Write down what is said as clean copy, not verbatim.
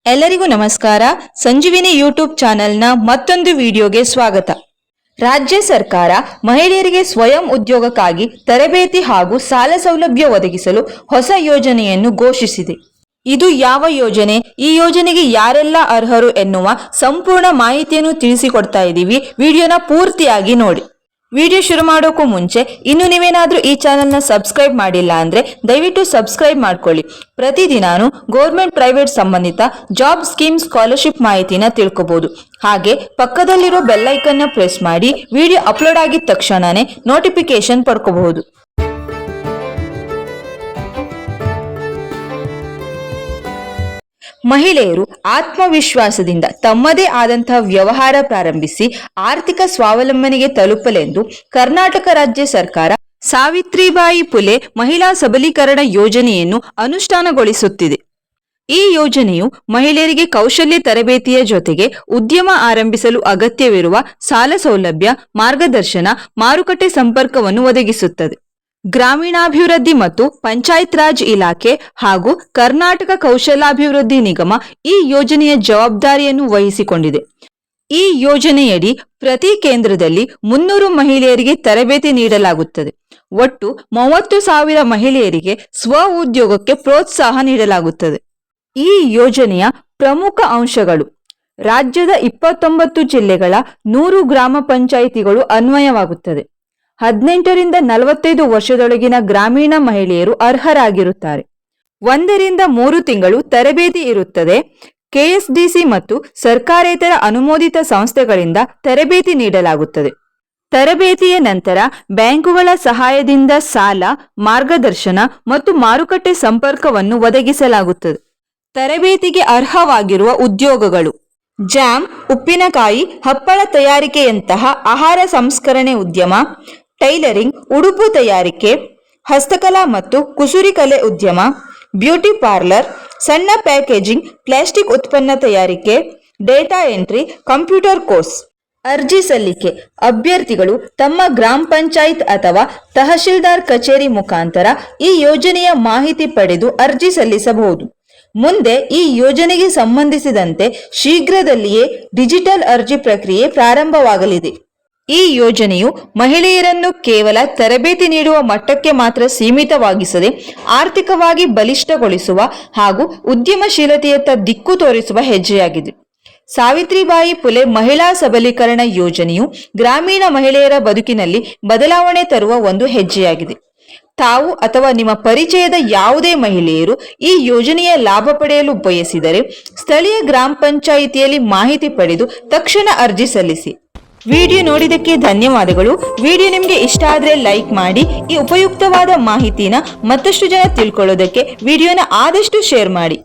ಎಲ್ಲರಿಗೂ ನಮಸ್ಕಾರ. ಸಂಜೀವಿನಿ ಯೂಟ್ಯೂಬ್ ಚಾನೆಲ್ನ ಮತ್ತೊಂದು ವಿಡಿಯೋಗೆ ಸ್ವಾಗತ. ರಾಜ್ಯ ಸರ್ಕಾರ ಮಹಿಳೆಯರಿಗೆ ಸ್ವಯಂ ಉದ್ಯೋಗಕ್ಕಾಗಿ ತರಬೇತಿ ಹಾಗೂ ಸಾಲ ಸೌಲಭ್ಯ ಒದಗಿಸಲು ಹೊಸ ಯೋಜನೆಯನ್ನು ಘೋಷಿಸಿದೆ. ಇದು ಯಾವ ಯೋಜನೆ, ಈ ಯೋಜನೆಗೆ ಯಾರೆಲ್ಲ ಅರ್ಹರು ಎನ್ನುವ ಸಂಪೂರ್ಣ ಮಾಹಿತಿಯನ್ನು ತಿಳಿಸಿಕೊಡ್ತಾ ಇದ್ದೀವಿ. ವಿಡಿಯೋನ ಪೂರ್ತಿಯಾಗಿ ನೋಡಿ. ವಿಡಿಯೋ ಶುರು ಮಾಡೋಕ್ಕೂ ಮುಂಚೆ ಇನ್ನು ನೀವೇನಾದ್ರೂ ಈ ಚಾನೆಲ್ನ ಸಬ್ಸ್ಕ್ರೈಬ್ ಮಾಡಿಲ್ಲ ಅಂದ್ರೆ ದಯವಿಟ್ಟು ಸಬ್ಸ್ಕ್ರೈಬ್ ಮಾಡ್ಕೊಳ್ಳಿ. ಪ್ರತಿದಿನಾನು ಗೌರ್ಮೆಂಟ್ ಪ್ರೈವೇಟ್ ಸಂಬಂಧಿತ ಜಾಬ್ ಸ್ಕೀಮ್ ಸ್ಕಾಲರ್ಶಿಪ್ ಮಾಹಿತಿನ ತಿಳ್ಕೊಬಹುದು. ಹಾಗೆ ಪಕ್ಕದಲ್ಲಿರೋ ಬೆಲ್ ಐಕನ್ನ ಪ್ರೆಸ್ ಮಾಡಿ ವಿಡಿಯೋ ಅಪ್ಲೋಡ್ ಆಗಿದ ತಕ್ಷಣನೇ ನೋಟಿಫಿಕೇಶನ್ ಪಡ್ಕೋಬಹುದು. ಮಹಿಳೆಯರು ಆತ್ಮವಿಶ್ವಾಸದಿಂದ ತಮ್ಮದೇ ಆದಂತಹ ವ್ಯವಹಾರ ಪ್ರಾರಂಭಿಸಿ ಆರ್ಥಿಕ ಸ್ವಾವಲಂಬನೆಗೆ ತಲುಪಲೆಂದು ಕರ್ನಾಟಕ ರಾಜ್ಯ ಸರ್ಕಾರ ಸಾವಿತ್ರಿಬಾಯಿ ಫುಲೆ ಮಹಿಳಾ ಸಬಲೀಕರಣ ಯೋಜನೆಯನ್ನು ಅನುಷ್ಠಾನಗೊಳಿಸುತ್ತಿದೆ. ಈ ಯೋಜನೆಯು ಮಹಿಳೆಯರಿಗೆ ಕೌಶಲ್ಯ ತರಬೇತಿಯ ಜೊತೆಗೆ ಉದ್ಯಮ ಆರಂಭಿಸಲು ಅಗತ್ಯವಿರುವ ಸಾಲ ಸೌಲಭ್ಯ, ಮಾರ್ಗದರ್ಶನ, ಮಾರುಕಟ್ಟೆ ಸಂಪರ್ಕವನ್ನು ಒದಗಿಸುತ್ತದೆ. ಗ್ರಾಮೀಣಾಭಿವೃದ್ಧಿ ಮತ್ತು ಪಂಚಾಯತ್ ರಾಜ್ ಇಲಾಖೆ ಹಾಗೂ ಕರ್ನಾಟಕ ಕೌಶಲಾಭಿವೃದ್ಧಿ ನಿಗಮ ಈ ಯೋಜನೆಯ ಜವಾಬ್ದಾರಿಯನ್ನು ವಹಿಸಿಕೊಂಡಿದೆ. ಈ ಯೋಜನೆಯಡಿ ಪ್ರತಿ ಕೇಂದ್ರದಲ್ಲಿ 300 ಮಹಿಳೆಯರಿಗೆ ತರಬೇತಿ ನೀಡಲಾಗುತ್ತದೆ. ಒಟ್ಟು 30,000 ಮಹಿಳೆಯರಿಗೆ ಸ್ವ ಉದ್ಯೋಗಕ್ಕೆ ಪ್ರೋತ್ಸಾಹ ನೀಡಲಾಗುತ್ತದೆ. ಈ ಯೋಜನೆಯ ಪ್ರಮುಖ ಅಂಶಗಳು: ರಾಜ್ಯದ 29 ಜಿಲ್ಲೆಗಳ 100 ಗ್ರಾಮ ಪಂಚಾಯಿತಿಗಳು ಅನ್ವಯವಾಗುತ್ತದೆ. 18 ರಿಂದ 45 ವರ್ಷದೊಳಗಿನ ಗ್ರಾಮೀಣ ಮಹಿಳೆಯರು ಅರ್ಹರಾಗಿರುತ್ತಾರೆ. 1 ರಿಂದ 3 ತಿಂಗಳು ತರಬೇತಿ ಇರುತ್ತದೆ. ಕೆಎಸ್ಡಿಸಿ ಮತ್ತು ಸರ್ಕಾರೇತರ ಅನುಮೋದಿತ ಸಂಸ್ಥೆಗಳಿಂದ ತರಬೇತಿ ನೀಡಲಾಗುತ್ತದೆ. ತರಬೇತಿಯ ನಂತರ ಬ್ಯಾಂಕುಗಳ ಸಹಾಯದಿಂದ ಸಾಲ, ಮಾರ್ಗದರ್ಶನ ಮತ್ತು ಮಾರುಕಟ್ಟೆ ಸಂಪರ್ಕವನ್ನು ಒದಗಿಸಲಾಗುತ್ತದೆ. ತರಬೇತಿಗೆ ಅರ್ಹವಾಗಿರುವ ಉದ್ಯೋಗಗಳು: ಜಾಮ್, ಉಪ್ಪಿನಕಾಯಿ, ಹಪ್ಪಳ ತಯಾರಿಕೆಯಂತಹ ಆಹಾರ ಸಂಸ್ಕರಣೆ ಉದ್ಯಮ, ಟೈಲರಿಂಗ್, ಉಡುಪು ತಯಾರಿಕೆ, ಹಸ್ತಕಲಾ ಮತ್ತು ಕುಸುರಿ ಕಲೆ ಉದ್ಯಮ, ಬ್ಯೂಟಿ ಪಾರ್ಲರ್, ಸಣ್ಣ ಪ್ಯಾಕೇಜಿಂಗ್, ಪ್ಲಾಸ್ಟಿಕ್ ಉತ್ಪನ್ನ ತಯಾರಿಕೆ, ಡೇಟಾ ಎಂಟ್ರಿ, ಕಂಪ್ಯೂಟರ್ ಕೋರ್ಸ್. ಅರ್ಜಿ ಸಲ್ಲಿಕೆ: ಅಭ್ಯರ್ಥಿಗಳು ತಮ್ಮ ಗ್ರಾಮ ಪಂಚಾಯತ್ ಅಥವಾ ತಹಶೀಲ್ದಾರ್ ಕಚೇರಿ ಮುಖಾಂತರ ಈ ಯೋಜನೆಯ ಮಾಹಿತಿ ಪಡೆದು ಅರ್ಜಿ ಸಲ್ಲಿಸಬಹುದು. ಮುಂದೆ ಈ ಯೋಜನೆಗೆ ಸಂಬಂಧಿಸಿದಂತೆ ಶೀಘ್ರದಲ್ಲಿಯೇ ಡಿಜಿಟಲ್ ಅರ್ಜಿ ಪ್ರಕ್ರಿಯೆ ಪ್ರಾರಂಭವಾಗಲಿದೆ. ಈ ಯೋಜನೆಯು ಮಹಿಳೆಯರನ್ನು ಕೇವಲ ತರಬೇತಿ ನೀಡುವ ಮಟ್ಟಕ್ಕೆ ಮಾತ್ರ ಸೀಮಿತವಾಗಿಸದೆ ಆರ್ಥಿಕವಾಗಿ ಬಲಿಷ್ಠಗೊಳಿಸುವ ಹಾಗೂ ಉದ್ಯಮಶೀಲತೆಯತ್ತ ದಿಕ್ಕು ತೋರಿಸುವ ಹೆಜ್ಜೆಯಾಗಿದೆ. ಸಾವಿತ್ರಿಬಾಯಿ ಫುಲೆ ಮಹಿಳಾ ಸಬಲೀಕರಣ ಯೋಜನೆಯು ಗ್ರಾಮೀಣ ಮಹಿಳೆಯರ ಬದುಕಿನಲ್ಲಿ ಬದಲಾವಣೆ ತರುವ ಒಂದು ಹೆಜ್ಜೆಯಾಗಿದೆ. ತಾವು ಅಥವಾ ನಿಮ್ಮ ಪರಿಚಯದ ಯಾವುದೇ ಮಹಿಳೆಯರು ಈ ಯೋಜನೆಯ ಲಾಭ ಪಡೆಯಲು ಬಯಸಿದರೆ ಸ್ಥಳೀಯ ಗ್ರಾಮ ಪಂಚಾಯಿತಿಯಲ್ಲಿ ಮಾಹಿತಿ ಪಡೆದು ತಕ್ಷಣ ಅರ್ಜಿ ಸಲ್ಲಿಸಿ. ವಿಡಿಯೋ ನೋಡಿದ್ದಕ್ಕೆ ಧನ್ಯವಾದಗಳು. ವಿಡಿಯೋ ನಿಮಗೆ ಇಷ್ಟ ಆದರೆ ಲೈಕ್ ಮಾಡಿ. ಈ ಉಪಯುಕ್ತವಾದ ಮಾಹಿತಿನ ಮತ್ತಷ್ಟು ಜನ ತಿಳ್ಕೊಳ್ಳೋದಕ್ಕೆ ವಿಡಿಯೋನ ಆದಷ್ಟು ಶೇರ್ ಮಾಡಿ.